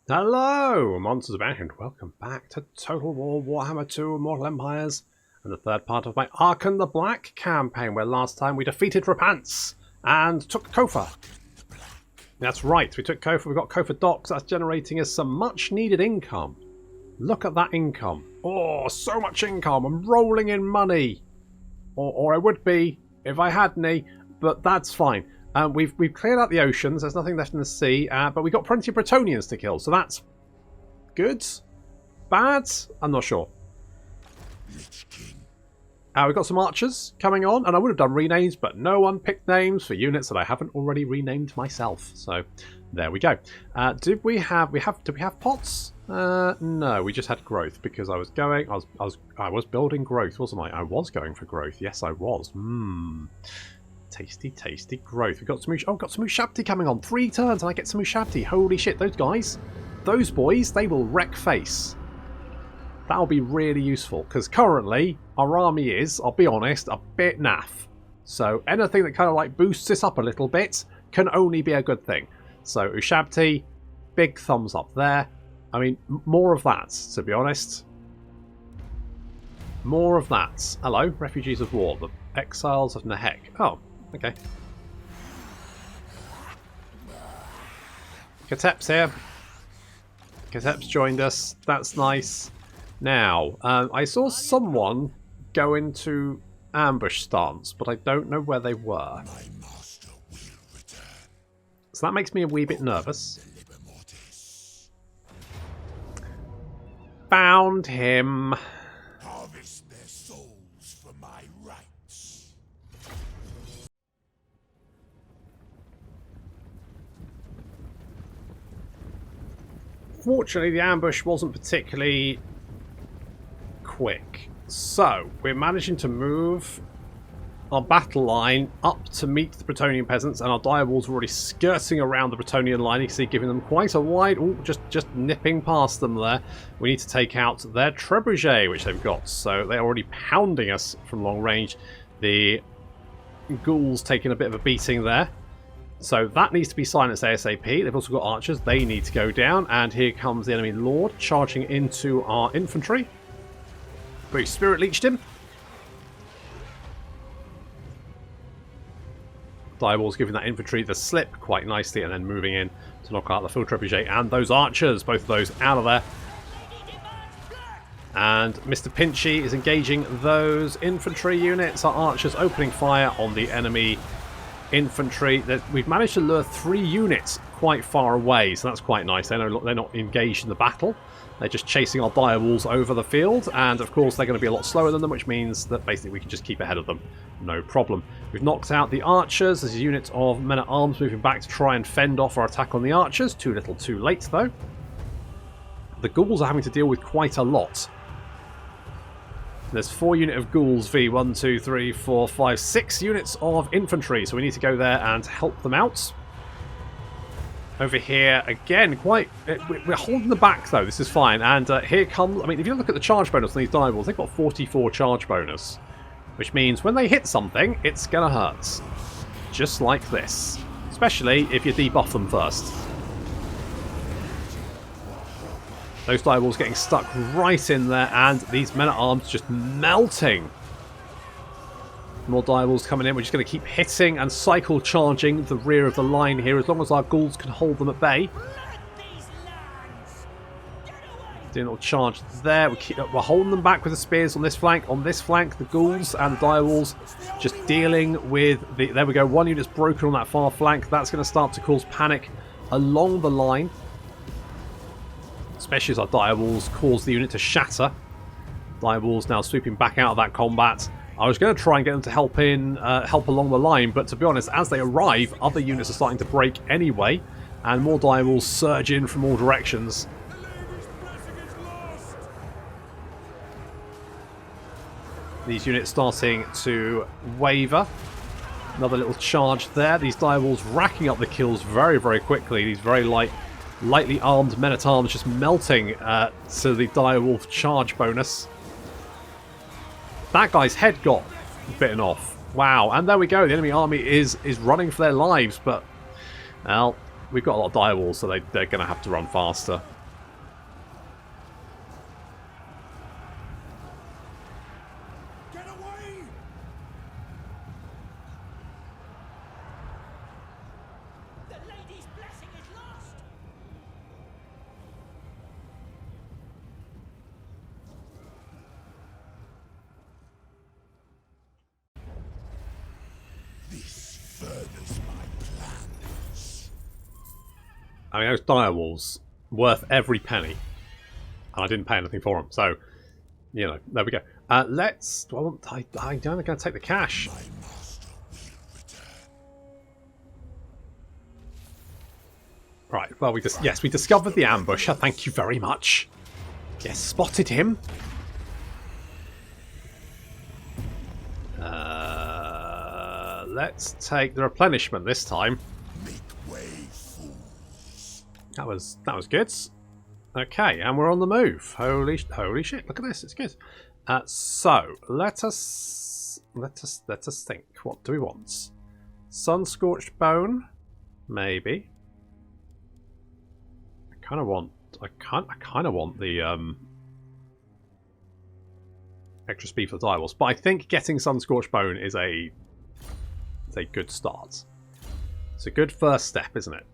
Hello, Monsters Back, and welcome back to Total War Warhammer 2 Mortal Empires, and the third part of my Archon the Black campaign, where last time we defeated Repants and took Kofa. That's right, we took Kofa, we got Kofa Docks, that's generating us some much needed income. Look at that income. Oh, so much income, I'm rolling in money. Or I would be if I had any, but that's fine. We've cleared out the oceans, there's nothing left in the sea, but we got plenty of Bretonnians to kill, so that's good? Bad? I'm not sure. We've got some archers coming on, and I would have done renames, but no one picked names for units that I haven't already renamed myself. So there we go. Did we have pots? No, we just had growth because I was building growth, wasn't I? I was going for growth. Yes, I was. Tasty, tasty growth. We've got some Ushabti coming on. 3 turns and I get some Ushabti. Holy shit, those guys, those boys, they will wreck face. That'll be really useful because currently our army is, I'll be honest, a bit naff. So anything that kind of like boosts it up a little bit can only be a good thing. So Ushabti, big thumbs up there. I mean, more of that, to be honest. More of that. Hello, refugees of war, the exiles of Nahek. Oh. Okay. Katep's here. Katep's joined us. That's nice. Now, I saw someone go into ambush stance, but I don't know where they were. So that makes me a wee bit nervous. Found him. Fortunately, the ambush wasn't particularly quick. So, we're managing to move our battle line up to meet the Bretonnian peasants, and our direwolves are already skirting around the Bretonnian line. You can see, giving them quite a wide... Ooh, just nipping past them there. We need to take out their trebuchet, which they've got. So, they're already pounding us from long range. The ghouls taking a bit of a beating there. So that needs to be silenced ASAP. They've also got archers. They need to go down. And here comes the enemy lord charging into our infantry. We spirit leeched him. Direwolves giving that infantry the slip quite nicely and then moving in to knock out the field trebuchet and those archers. Both of those out of there. And Mr. Pinchy is engaging those infantry units. Our archers opening fire on the enemy infantry. That we've managed to lure 3 units quite far away, so that's quite nice. They're not engaged in the battle. They're just chasing our direwolves over the field, and of course they're going to be a lot slower than them, which means that basically we can just keep ahead of them. No problem. We've knocked out the archers. There's a unit of men-at-arms moving back to try and fend off our attack on the archers. Too little, too late, though. The ghouls are having to deal with quite a lot. There's 4 units of ghouls v 1, 2, 3, 4, 5, 6 units of infantry, so we need to go there and help them out. Over here, again, we're holding the back though, this is fine, and here comes, I mean, if you look at the charge bonus on these direwolves, they've got 44 charge bonus, which means when they hit something, it's gonna hurt. Just like this. Especially if you debuff them first. Those direwolves getting stuck right in there, and these men-at-arms just melting. More direwolves coming in. We're just going to keep hitting and cycle charging the rear of the line here, as long as our ghouls can hold them at bay. Doing a little charge there. We're holding them back with the spears on this flank. On this flank, the ghouls and the direwolves just dealing with the... There we go. 1 unit's broken on that far flank. That's going to start to cause panic along the line. Especially as our direwolves cause the unit to shatter. Direwolves now sweeping back out of that combat. I was going to try and get them to help along the line, but to be honest, as they arrive, other units are starting to break anyway, and more direwolves surge in from all directions. These units starting to waver. Another little charge there. These direwolves racking up the kills very, very quickly. These very lightly armed men-at-arms just melting to the direwolf charge bonus. That guy's head got bitten off. Wow, and there we go. The enemy army is running for their lives, but well, we've got a lot of direwolves, so they're going to have to run faster. Get away! The lady's blessing is lost. This furthers my plans. I mean, those direwolves worth every penny, and I didn't pay anything for them. So, you know, there we go. Let's. Well, I'm going to take the cash. My master will return. Right. Well, we discovered the ambusher. Thank you very much. Yes, spotted him. Let's take the replenishment this time. Make way, fools. That was good. Okay, and we're on the move. Holy shit! Look at this. It's good. So let us think. What do we want? Sun scorched bone, maybe. I kind of want the extra speed for the direwolves, but I think getting sun scorched bone is a good start. It's a good first step, isn't it?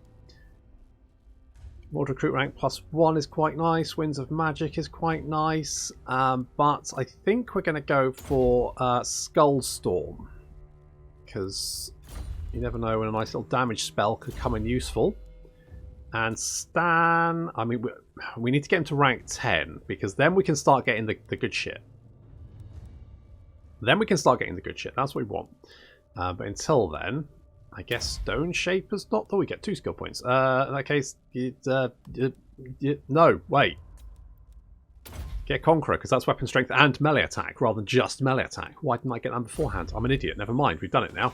Mod recruit rank +1 is quite nice. Winds of Magic is quite nice. But I think we're going to go for Skull Storm, because you never know when a nice little damage spell could come in useful. And Stan, I mean, we need to get him to rank 10, because then we can start getting the good shit. Then we can start getting the good shit. That's what we want. But until then, I guess Stone Shaper's not... Oh, we get 2 skill points. In that case, no, wait. Get Conqueror, because that's weapon strength and melee attack, rather than just melee attack. Why didn't I get that beforehand? I'm an idiot. Never mind, we've done it now.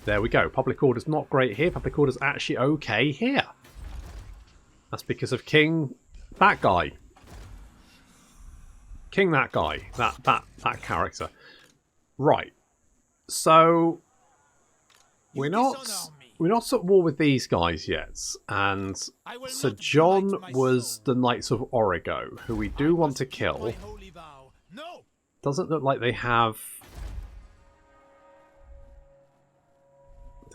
There we go. Public Order's not great here. Public Order's actually okay here. That's because of King... that guy. King that guy. That character. Right. So... We're not at war with these guys yet, and Sir John was the Knights of Origo, who we do want to kill. Doesn't look like they have...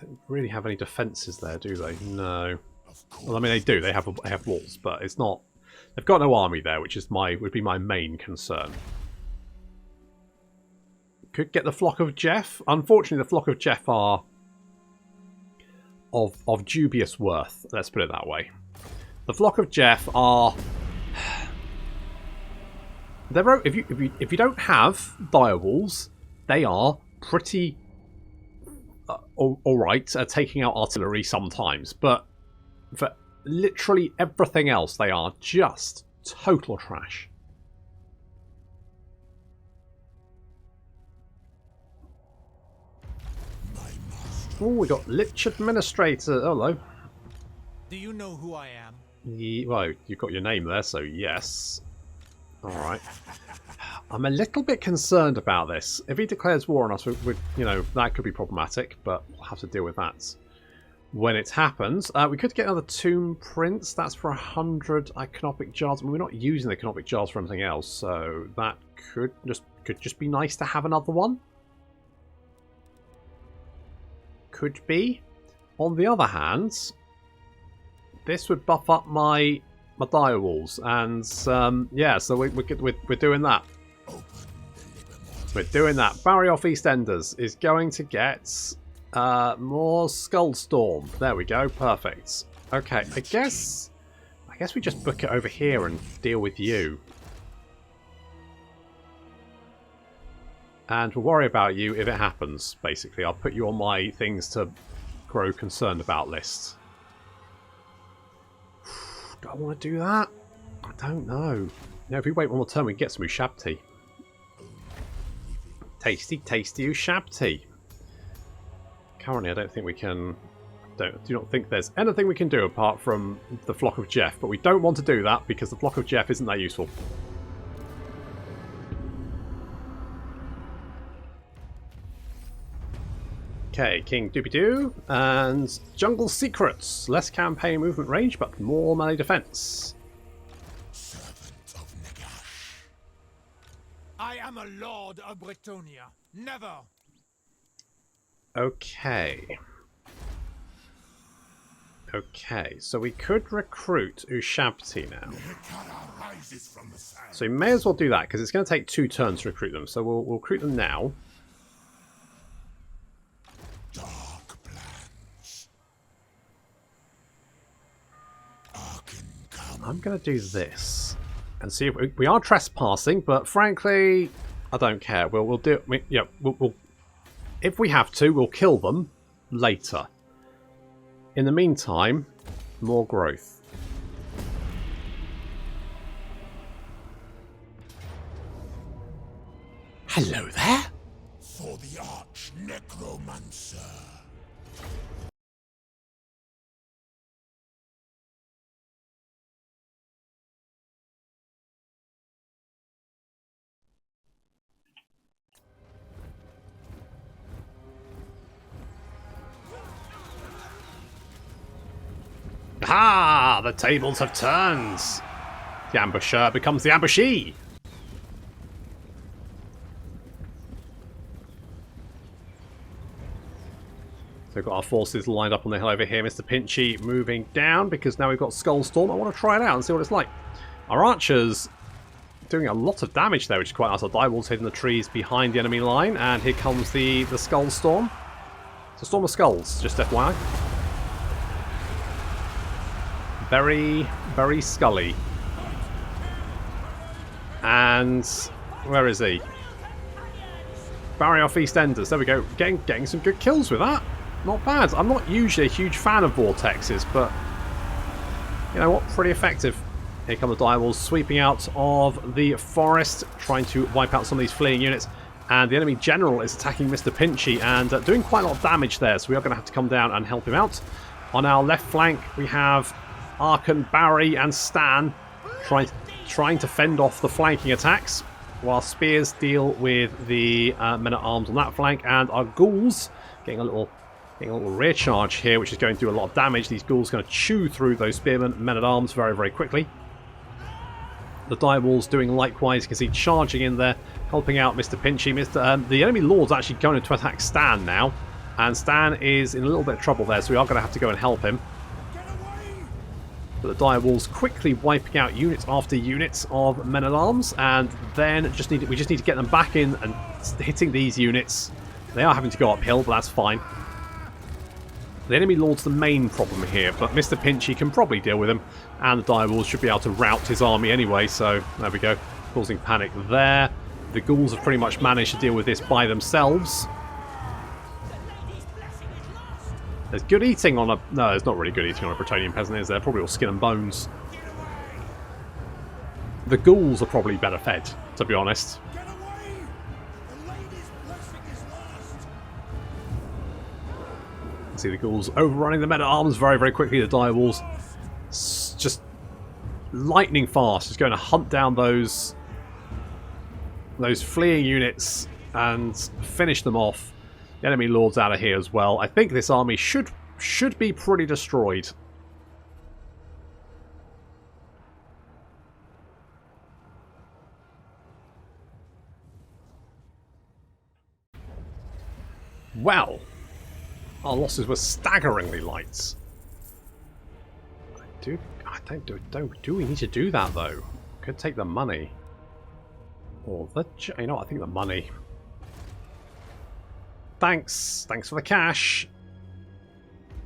They don't really have any defences there, do they? No. Well, I mean, they do. They have walls, but it's not... They've got no army there, which is would be my main concern. Could get the Flock of Jeff. Unfortunately, the Flock of Jeff are... Of dubious worth, let's put it that way. The Flock of Jeff are... if you don't have direwolves, they are pretty alright at taking out artillery sometimes, but for literally everything else, they are just total trash. Oh, we got Lich Administrator. Hello. Do you know who I am? Well, you've got your name there, so yes. Alright. I'm a little bit concerned about this. If he declares war on us, you know, that could be problematic, but we'll have to deal with that when it happens. We could get another Tomb Prince. That's for 100 Iconopic Jars. I mean, we're not using the Iconopic Jars for anything else, so that could just be nice to have another one. Could be. On the other hand, this would buff up my direwolves, and yeah, so we're doing that. We're doing that. Barrier off EastEnders is going to get more Skullstorm. There we go. Perfect. Okay, I guess we just book it over here and deal with you. And we'll worry about you if it happens, basically. I'll put you on my things to grow concerned about list. Do I want to do that? I don't know. Now, if we wait one more turn, we can get some Ushabti. Tasty, tasty Ushabti. Currently, I don't think we can... do not think there's anything we can do apart from the Flock of Jeff, but we don't want to do that because the Flock of Jeff isn't that useful. Okay, King Doobie-Doo and Jungle Secrets. Less campaign movement range, but more melee defense. Servant of Nagash. I am a lord of Bretonia. Never. Okay. Okay, so we could recruit Ushabti now. Hekara rises from the sand. So we may as well do that, because it's going to take 2 turns to recruit them. So we'll recruit them now. Dark plans. Arkan come. I'm going to do this. And see if we are trespassing, but frankly, I don't care. We'll do it. Yeah, we'll if we have to, we'll kill them later. In the meantime, more growth. Hello there. For the arch necromancer. Ah, the tables have turned. The ambusher becomes the ambushee. So we've got our forces lined up on the hill over here. Mr. Pinchy moving down because now we've got Skullstorm. I want to try it out and see what it's like. Our archers doing a lot of damage there, which is quite nice. Our direwolves hitting the trees behind the enemy line. And here comes the Skullstorm. It's a storm of skulls, just FYI. Very, very scully. And where is he? Barrier off Eastenders. There we go. Getting some good kills with that. Not bad. I'm not usually a huge fan of vortexes, but you know what? Pretty effective. Here come the direwolves sweeping out of the forest, trying to wipe out some of these fleeing units. And the enemy general is attacking Mr. Pinchy and doing quite a lot of damage there, so we are going to have to come down and help him out. On our left flank, we have Arkan, Barry, and Stan trying to fend off the flanking attacks, while spears deal with the men-at-arms on that flank, and our ghouls getting a little rear charge here, which is going to do a lot of damage. These ghouls are going to chew through those spearmen, men-at-arms very, very quickly. The direwolves doing likewise. You can see charging in there, helping out Mr. Pinchy. The enemy lord's actually going to attack Stan now, and Stan is in a little bit of trouble there, so we are going to have to go and help him. But the direwolves quickly wiping out units after units of men-at-arms, and then we just need to get them back in and hitting these units. They are having to go uphill, but that's fine. The enemy lord's the main problem here, but Mr. Pinchy can probably deal with him, and the direwolves should be able to rout his army anyway, so there we go. Causing panic there. The ghouls have pretty much managed to deal with this by themselves. There's good eating on a... No, there's not really good eating on a Bretonnian peasant, is there? Probably all skin and bones. The ghouls are probably better fed, to be honest. Get away! The lady's blessing is lost. See the ghouls overrunning the men-at-arms very, very quickly. The direwolves just lightning fast, just going to hunt down those fleeing units and finish them off. The enemy lord's out of here as well. I think this army should be pretty destroyed. Well, our losses were staggeringly light. Do we need to do that though? Could take the money, or you know what, I think the money. Thanks for the cash.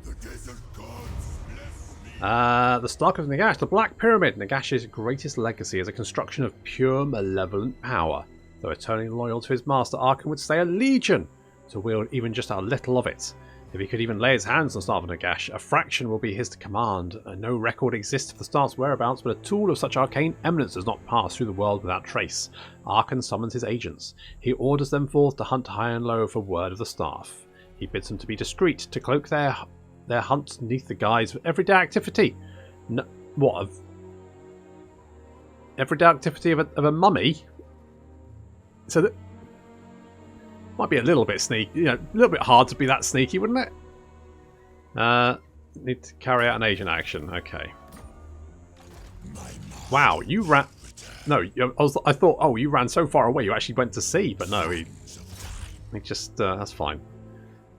The desert gods bless me. The Stark of Nagash, the Black Pyramid, Nagash's greatest legacy is a construction of pure malevolent power. Though eternally loyal to his master, Arkan would stay a legion to wield even just a little of it. If he could even lay his hands on the Stark of Nagash, a fraction will be his to command. No record exists of the Stark's whereabouts, but a tool of such arcane eminence does not pass through the world without trace. Arkan summons his agents. He orders them forth to hunt high and low for word of the staff. He bids them to be discreet, to cloak their hunts neath the guise of everyday activity. Everyday activity of a mummy? So that Might be a little bit sneaky, a little bit hard to be that sneaky, wouldn't it? Need to carry out an agent action. Okay. Wow, you ran... No, I thought, oh, you ran so far away, you actually went to sea, but no, he just... that's fine.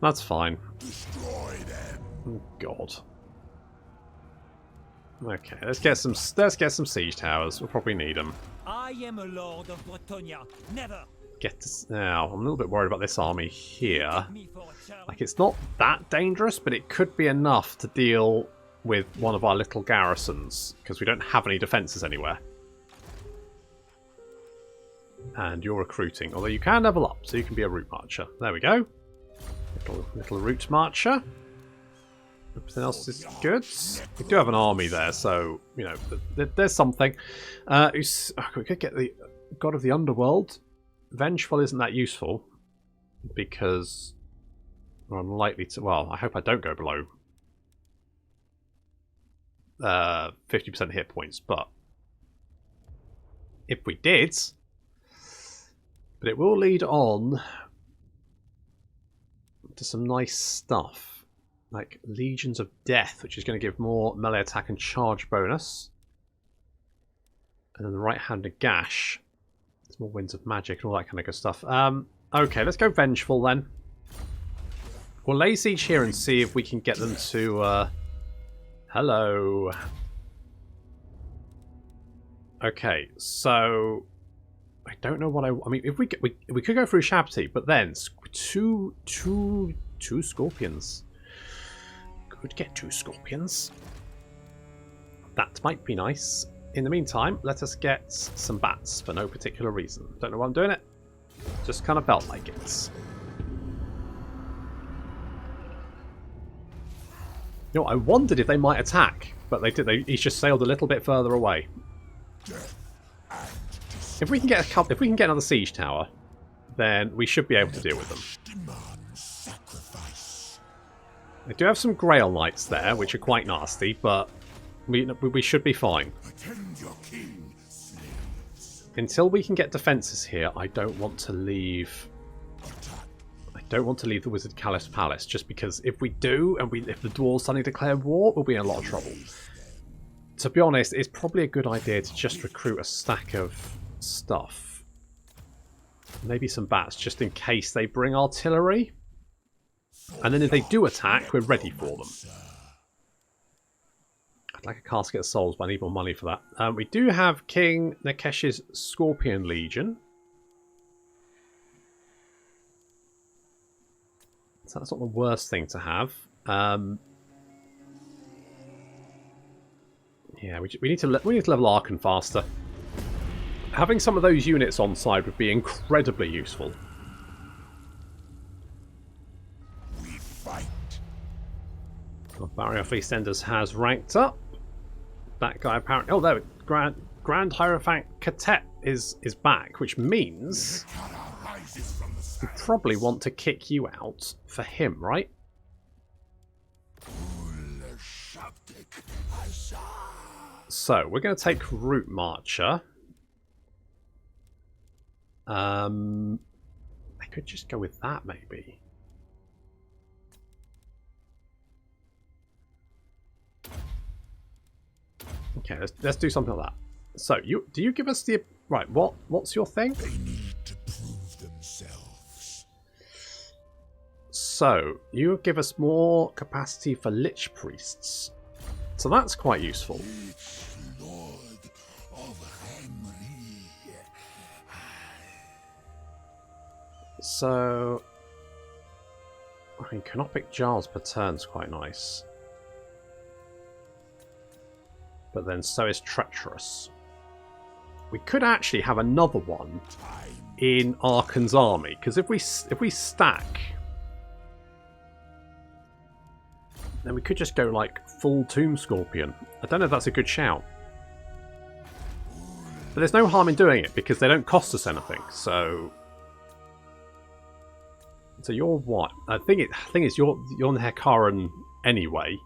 That's fine. Oh, God. Okay, let's get some siege towers. We'll probably need them. I am a lord of Bretonnia. Never. Get this now. I'm a little bit worried about this army here. Me for a challenge. Like, it's not that dangerous, but it could be enough to deal with one of our little garrisons because we don't have any defences anywhere. And you're recruiting, although you can level up, so you can be a route marcher. There we go. Little route marcher. Everything else is good. We do have an army there, so there's something. We could get the God of the Underworld. Vengeful isn't that useful because we're unlikely to. Well, I hope I don't go below 50% hit points, but if we did, but it will lead on to some nice stuff like Legions of Death, which is going to give more melee attack and charge bonus, and then the right-handed gash. More winds of magic and all that kind of good stuff. Okay, let's go Vengeful then. We'll lay siege here and see if we can get them to... Hello. Okay, so... I don't know what I mean, if we could go through Shabti, but then two Scorpions. Could get 2 Scorpions. That might be nice. In the meantime, let us get some bats for no particular reason. Don't know why I'm doing it. Just kind of felt like it. I wondered if they might attack, but they did. He just sailed a little bit further away. If we can get another siege tower, then we should be able to deal with them. They do have some Grail Knights there, which are quite nasty, but we should be fine. Until we can get defences here, I don't want to leave. I don't want to leave the Wizard Callus Palace, just because if we do, and if the dwarves suddenly declare war, we'll be in a lot of trouble. To be honest, it's probably a good idea to just recruit a stack of stuff. Maybe some bats, just in case they bring artillery. And then if they do attack, we're ready for them. I'd like a casket of souls, but I need more money for that. We do have King Nekesh's Scorpion Legion. So that's not the worst thing to have. Yeah, we need to level Archon faster. Having some of those units on side would be incredibly useful. We fight. Well, Barrier of Eastenders has ranked up. That guy apparently... Oh, there. Grand Hierophant Katet is back, which means we probably want to kick you out for him, right? So, we're going to take Route Marcher. I could just go with that, maybe. Okay, let's do something like that. So, do you give us the... Right, what's your thing? They need to prove themselves. So, you give us more capacity for Lich Priests. So that's quite useful. Lord Overhaul. So, I mean, Canopic Jars per turn's quite nice. But then so is Treacherous. We could actually have another one in Archon's army, because if we stack, then we could just go like full Tomb Scorpion. I don't know if that's a good shout. But there's no harm in doing it because they don't cost us anything. So you're what? I think it's you're on the Hekaran anyway.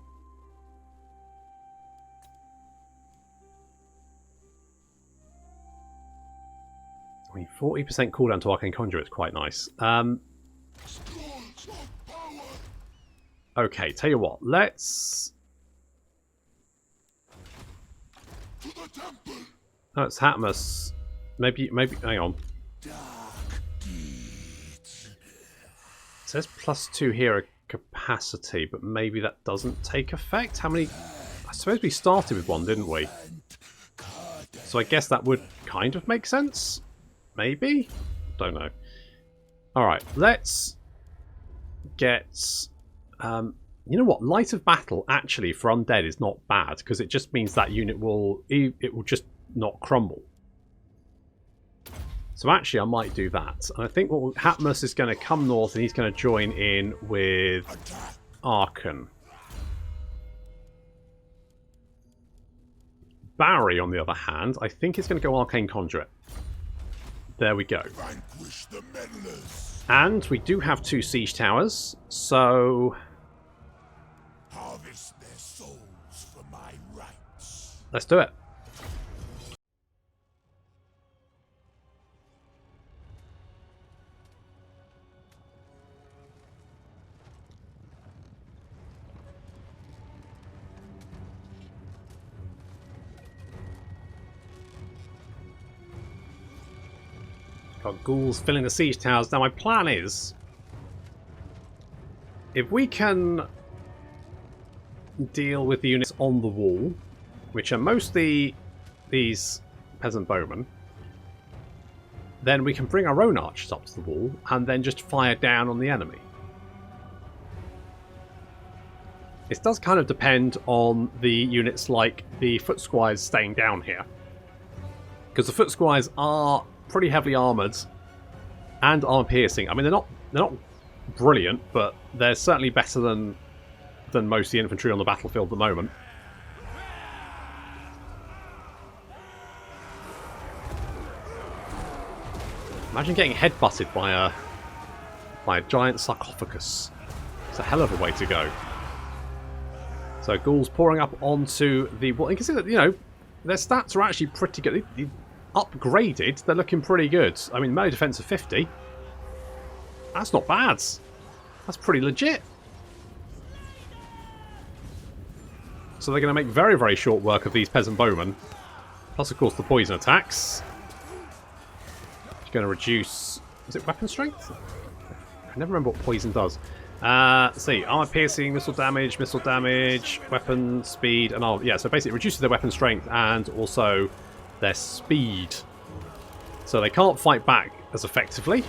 I mean, 40% cooldown to Arcane Conjure is quite nice. Scrolls of power. Okay, tell you what, let's... To the temple. Oh, it's Hatmus. Maybe, hang on. Dark deeds. It says +2 hero capacity, but maybe that doesn't take effect? How many... I suppose we started with one, didn't we? So I guess that would kind of make sense? Maybe? Don't know. Alright, let's get... you know what? Light of Battle, actually, for Undead is not bad, because it just means that unit will... it will just not crumble. So actually, I might do that. And I think what Hatmus is going to come north, and he's going to join in with Arkan. Barry, on the other hand, I think is going to go Arcane Conduit. There we go. Vanquish the meddlers. And we do have 2 siege towers, so Harvest their souls for my rights. let's do it. Got ghouls filling the siege towers. Now my plan is, if we can deal with the units on the wall, which are mostly these peasant bowmen, then we can bring our own archers up to the wall and then just fire down on the enemy. It does kind of depend on the units like the foot squires staying down here, because the foot squires are pretty heavily armoured and armor piercing. I mean, they're not brilliant, but they're certainly better than most of the infantry on the battlefield at the moment. Imagine getting headbutted by a giant sarcophagus. It's a hell of a way to go. So ghouls pouring up onto the wall. You can see that, you know, their stats are actually pretty good. Upgraded, they're looking pretty good. I mean, melee defense of 50. That's not bad. That's pretty legit. So they're going to make very, very short work of these peasant bowmen. Plus, of course, the poison attacks. It's going to reduce... Is it weapon strength? I never remember what poison does. Let's see. Armor piercing, missile damage, weapon speed, and all. Yeah, so basically it reduces their weapon strength and also their speed. So they can't fight back as effectively.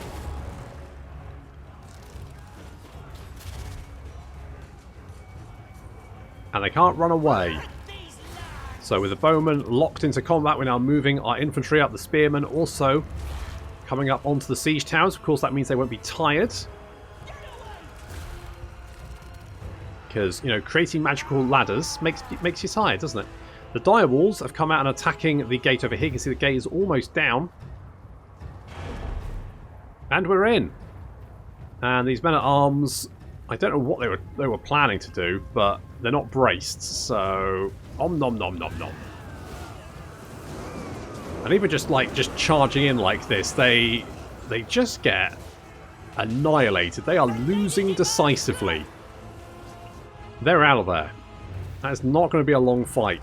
And they can't run away. So with the bowmen locked into combat, we're now moving our infantry up. The spearmen also coming up onto the siege towers. Of course, that means they won't be tired. Because, you know, creating magical ladders makes you tired, doesn't it? The dire walls have come out and attacking the gate over here. You can see the gate is almost down. And we're in. And these men-at-arms, I don't know what they were planning to do, but they're not braced, so om nom nom nom nom. And even just charging in like this, they just get annihilated. They are losing decisively. They're out of there. That is not going to be a long fight.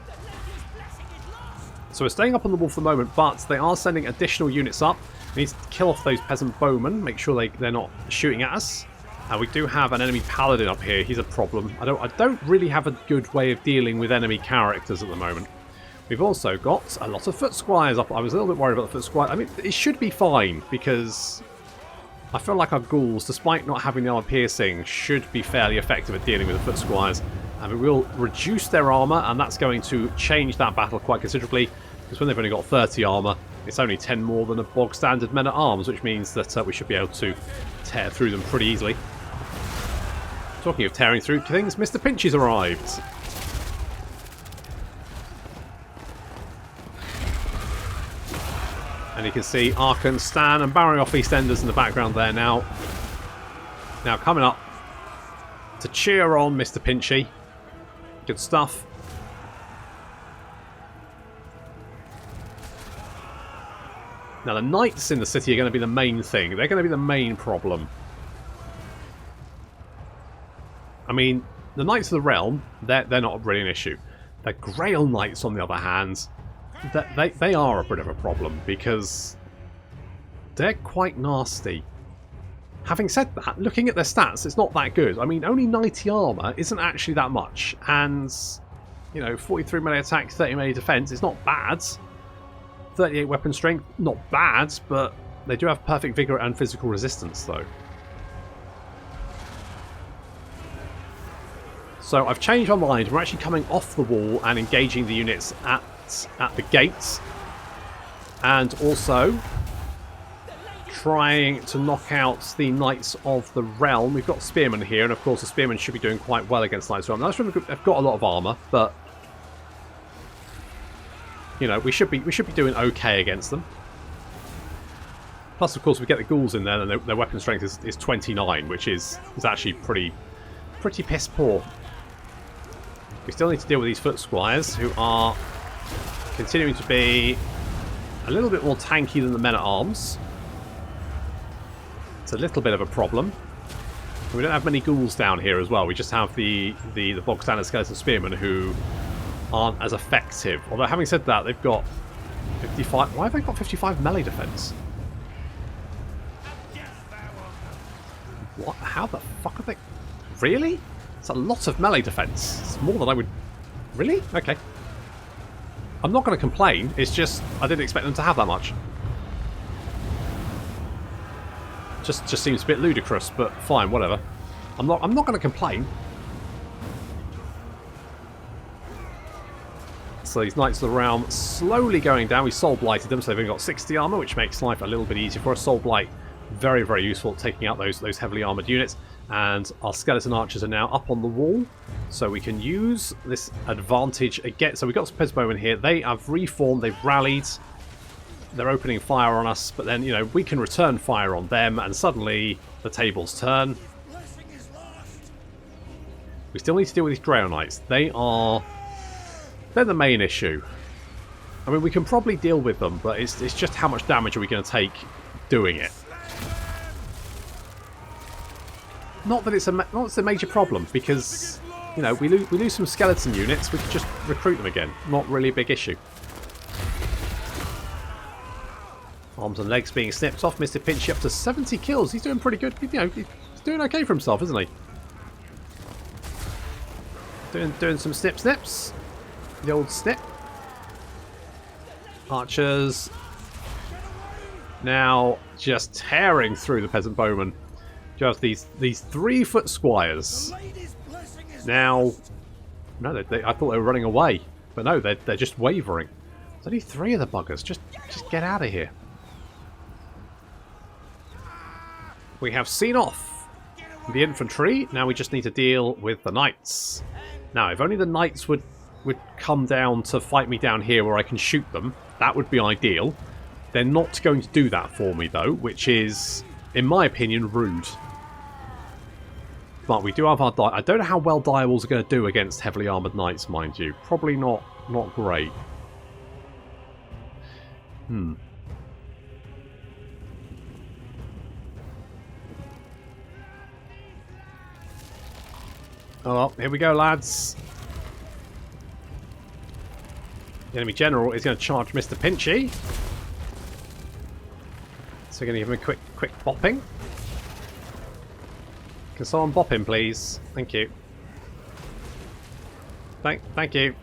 So we're staying up on the wall for the moment, but they are sending additional units up. We need to kill off those peasant bowmen, make sure they're not shooting at us. And we do have an enemy paladin up here. He's a problem. I don't really have a good way of dealing with enemy characters at the moment. We've also got a lot of foot squires up. I was a little bit worried about the foot squire. I mean, it should be fine, because I feel like our ghouls, despite not having the armor piercing, should be fairly effective at dealing with the foot squires. And we will reduce their armor, and that's going to change that battle quite considerably, because when they've only got 30 armor, it's only 10 more than a bog standard men-at-arms, which means that we should be able to tear through them pretty easily. Talking of tearing through things, Mr. Pinchy's arrived. And you can see Arkan, Stan and barring off EastEnders in the background there now. Now coming up to cheer on Mr. Pinchy. Good stuff. Now the Knights in the city are going to be the main thing. They're going to be the main problem. I mean, the Knights of the Realm, they're not really an issue. The Grail Knights, on the other hand, they are a bit of a problem because they're quite nasty. Having said that, looking at their stats, it's not that good. I mean, only 90 armor isn't actually that much, and you know, 43 melee attack, 30 melee defense is not bad. 38 weapon strength, not bad, but they do have perfect vigor and physical resistance, though. So I've changed my mind. We're actually coming off the wall and engaging the units at the gates, and also trying to knock out the Knights of the Realm. We've got Spearmen here, and of course the Spearmen should be doing quite well against Knights of the Realm. They've got a lot of armor, but you know, we should be doing okay against them. Plus, of course, we get the ghouls in there, and their weapon strength is 29, which is actually pretty piss poor. We still need to deal with these foot squires, who are continuing to be a little bit more tanky than the men-at-arms. It's a little bit of a problem. We don't have many ghouls down here as well. We just have the bog standard skeleton spearmen, who aren't as effective. Although, having said that, they've got 55... Why have they got 55 melee defense? What? How the fuck are they... Really? It's a lot of melee defense. It's more than I would... Really? Okay. I'm not going to complain. It's just I didn't expect them to have that much. Just seems a bit ludicrous, but fine, whatever. I'm not going to complain. So these Knights of the Realm slowly going down. We soul blighted them, so they've only got 60 armor, which makes life a little bit easier for us. Soul blight, very, very useful at taking out those heavily armored units. And our skeleton archers are now up on the wall, so we can use this advantage again. So we've got some Pesbowmen here. They have reformed, they've rallied. They're opening fire on us, but then, you know, we can return fire on them, and suddenly the tables turn. We still need to deal with these Grail Knights. They're the main issue. I mean, we can probably deal with them, but it's just how much damage are we going to take doing it. Not that it's a major problem, because, you know, we lose some skeleton units, we can just recruit them again. Not really a big issue. Arms and legs being snipped off. Mr. Pinchy up to 70 kills. He's doing pretty good. You know, he's doing okay for himself, isn't he? Doing some snips. The old snip. Archers now just tearing through the peasant bowmen. You have these 3-foot squires. Now, no, I thought they were running away, but no, they're just wavering. There's only 3 of the buggers. Just get out of here. We have seen off the infantry. Now we just need to deal with the knights. Now, if only the knights would come down to fight me down here where I can shoot them, that would be ideal. They're not going to do that for me, though, which is, in my opinion, rude. But we do have our... I don't know how well direwolves are going to do against heavily armoured knights, mind you. Probably not great. Oh, well, here we go, lads. The enemy general is going to charge Mr. Pinchy. So we're going to give him a quick bopping. Can someone bop him, please? Thank you. Thank you.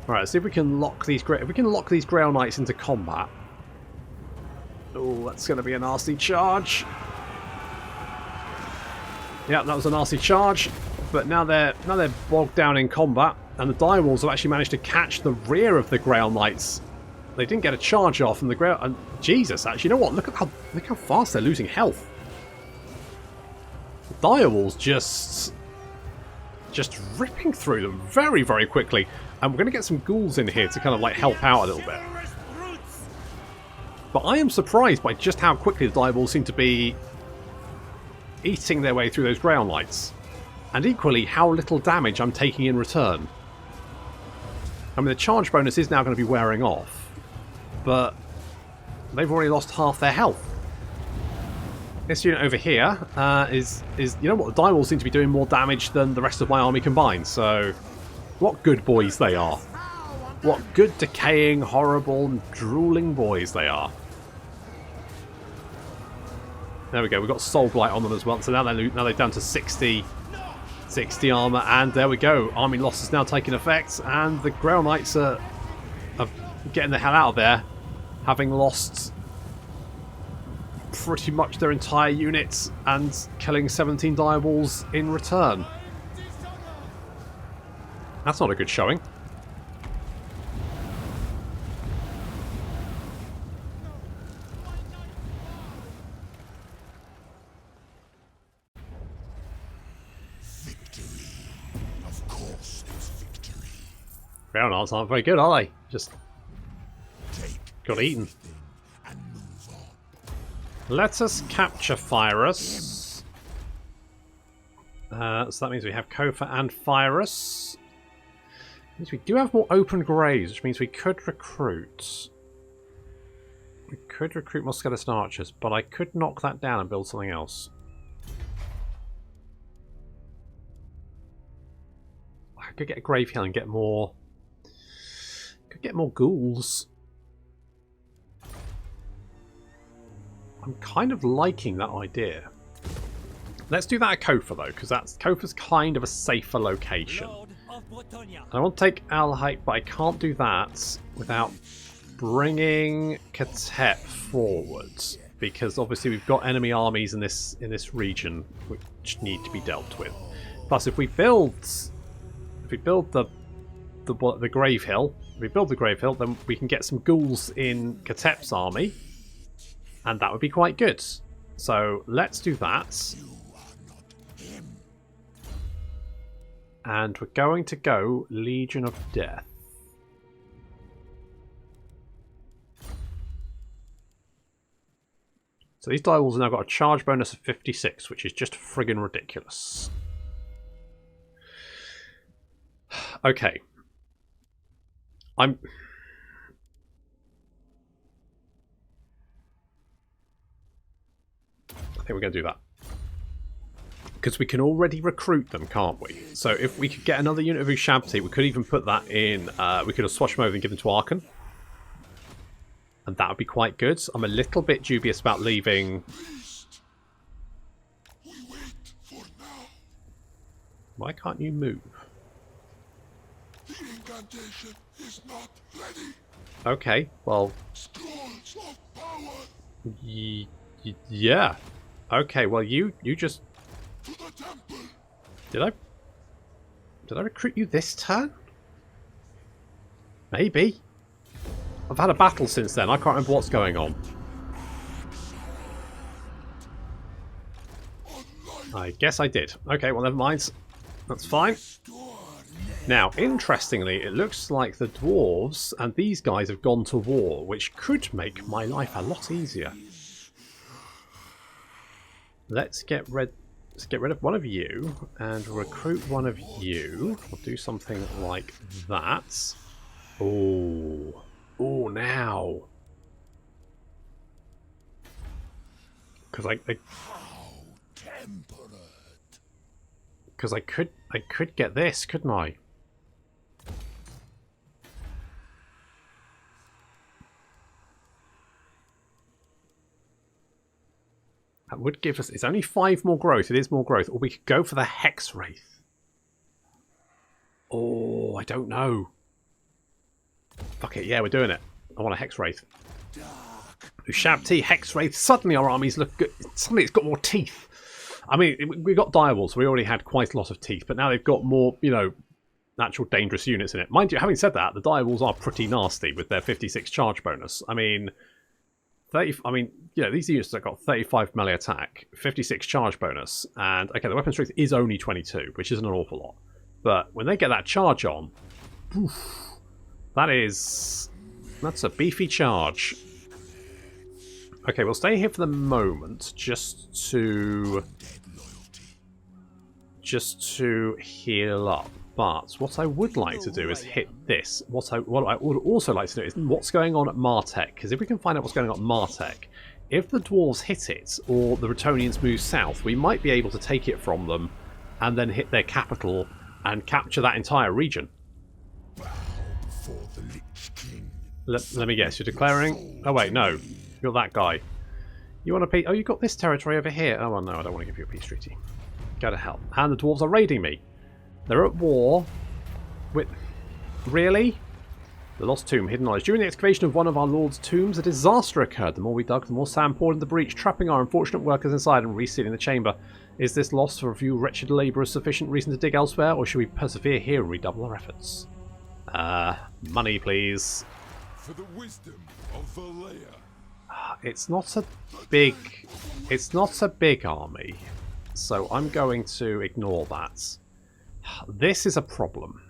All right, let's see if we can lock these. If we can lock these Grail Knights into combat. Oh, that's going to be a nasty charge. Yeah, that was a nasty charge. But now they're bogged down in combat, and the direwolves have actually managed to catch the rear of the Grail Knights. They didn't get a charge off, and the Grail... And Jesus, actually, you know what? Look how fast they're losing health. The direwolves just ripping through them very, very quickly. And we're going to get some ghouls in here to kind of like help out a little bit. But I am surprised by just how quickly the direwolves seem to be eating their way through those Grail Knights. And equally, how little damage I'm taking in return. I mean, the charge bonus is now going to be wearing off. But they've already lost half their health. This unit over here is you know what, the direwolves seem to be doing more damage than the rest of my army combined, so what good boys they are. What good, decaying, horrible, drooling boys they are. There we go, we've got Soul Blight on them as well, so now they're down to 60 armour, and there we go, army loss is now taking effect, and the Grail Knights are getting the hell out of there, having lost pretty much their entire units and killing 17 direwolves in return. That's not a good showing. Victory. Of course it's victory. Grail Knights aren't very good, are they? Just Take got eaten. everything and move on. Let us capture Fyrus. So that means we have Kofa and Fyrus. Means we do have more open graves, which means we could recruit. We could recruit more skeleton archers, but I could knock that down and build something else. I could get a grave hill and get more. Could get more ghouls. I'm kind of liking that idea. Let's do that at Kofa though, because Kofa's kind of a safer location. Lord of Bretonnia. I want to take Alhaite, but I can't do that without bringing Katep forward, because obviously we've got enemy armies in this region which need to be dealt with. Plus, if we build the Grave Hill, then we can get some ghouls in Katep's army, and that would be quite good. So let's do that. And we're going to go Legion of Death. So these direwolves have now got a charge bonus of 56, which is just friggin' ridiculous. Okay. I think we're going to do that. Because we can already recruit them, can't we? So if we could get another unit of Ushabti, we could even put that in. We could have swatched them over and given them to Archon. And that would be quite good. I'm a little bit dubious about leaving. We wait for now. Why can't you move? The incantation is not ready. Okay, well, Scrolls of power yeah. Okay, well, you just... to the temple. Did I recruit you this turn? Maybe. I've had a battle since then. I can't remember what's going on. I guess I did. Okay, well, never mind. That's fine. Now, interestingly, it looks like the dwarves and these guys have gone to war, which could make my life a lot easier. Let's get rid of one of you and recruit one of you. We'll do something like that. Oh, now. Because I could get this, couldn't I? That would give us... It's only 5 more growth. It is more growth. Or we could go for the Hex Wraith. Oh, I don't know. Fuck it. Yeah, we're doing it. I want a Hex Wraith. Ushabti, Hex Wraith. Suddenly our armies look good. Suddenly it's got more teeth. I mean, we got direwolves. So we already had quite a lot of teeth. But now they've got more, you know, actual dangerous units in it. Mind you, having said that, the direwolves are pretty nasty with their 56 charge bonus. I mean... these units have got 35 melee attack, 56 charge bonus, and okay, the weapon strength is only 22, which isn't an awful lot. But when they get that charge on, that's a beefy charge. Okay, we'll stay here for the moment, just to heal up. But what I would like to do is hit this. What I would also like to do is what's going on at Martek. Because if we can find out what's going on at Martek, if the dwarves hit it, or the Bretonnians move south, we might be able to take it from them and then hit their capital and capture that entire region. Let me guess, you're declaring... Oh wait, no. You're that guy. You want a peace... Oh, you got this territory over here. Oh, well, no, I don't want to give you a peace treaty. Go to hell. And the dwarves are raiding me. They're at war with... Really? The Lost Tomb, hidden knowledge. During the excavation of one of our Lord's tombs, a disaster occurred. The more we dug, the more sand poured in the breach, trapping our unfortunate workers inside and resealing the chamber. Is this loss for a few wretched labourers sufficient reason to dig elsewhere, or should we persevere here and redouble our efforts? Money, please. For the wisdom of Valea. It's not a big... It's not a big army, so I'm going to ignore that. This is a problem.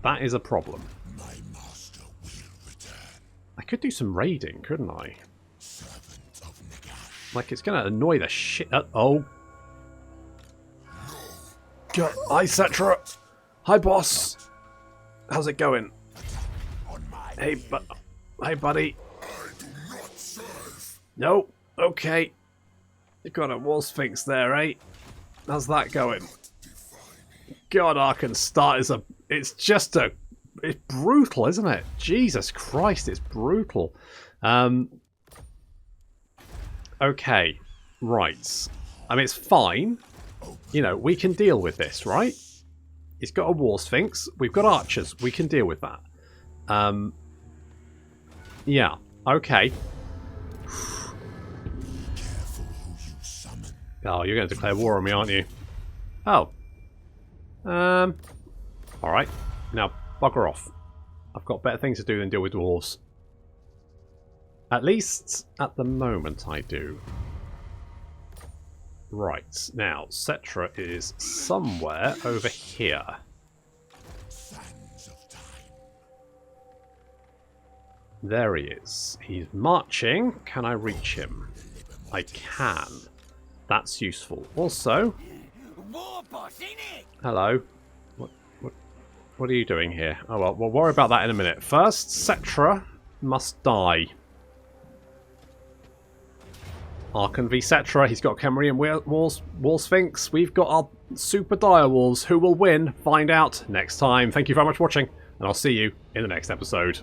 That is a problem. My master will return. I could do some raiding, couldn't I? Servant of Nagash. Like, it's going to annoy the shit... oh. Hi, Cetra. Hi, boss. How's it going? Hey, hey, buddy. I do not serve. No. Okay. You've got a wall sphinx there, eh? How's that going? God, Arkansas is a... It's just a... It's brutal, isn't it? Jesus Christ, it's brutal. Okay. Right. I mean, it's fine. You know, we can deal with this, right? He's got a war sphinx. We've got archers. We can deal with that. Yeah. Okay. Oh, you're going to declare war on me, aren't you? Oh. Alright. Now, bugger off. I've got better things to do than deal with dwarves. At least, at the moment, I do. Right. Now, Cetra is somewhere over here. There he is. He's marching. Can I reach him? I can. That's useful. Also... Hello. What are you doing here? Oh well, we'll worry about that in a minute. First, Cetra must die. Arkan v Cetra. He's got Camarine Wall Sphinx. We've got our super dire wolves. Who will win? Find out next time. Thank you very much for watching, and I'll see you in the next episode.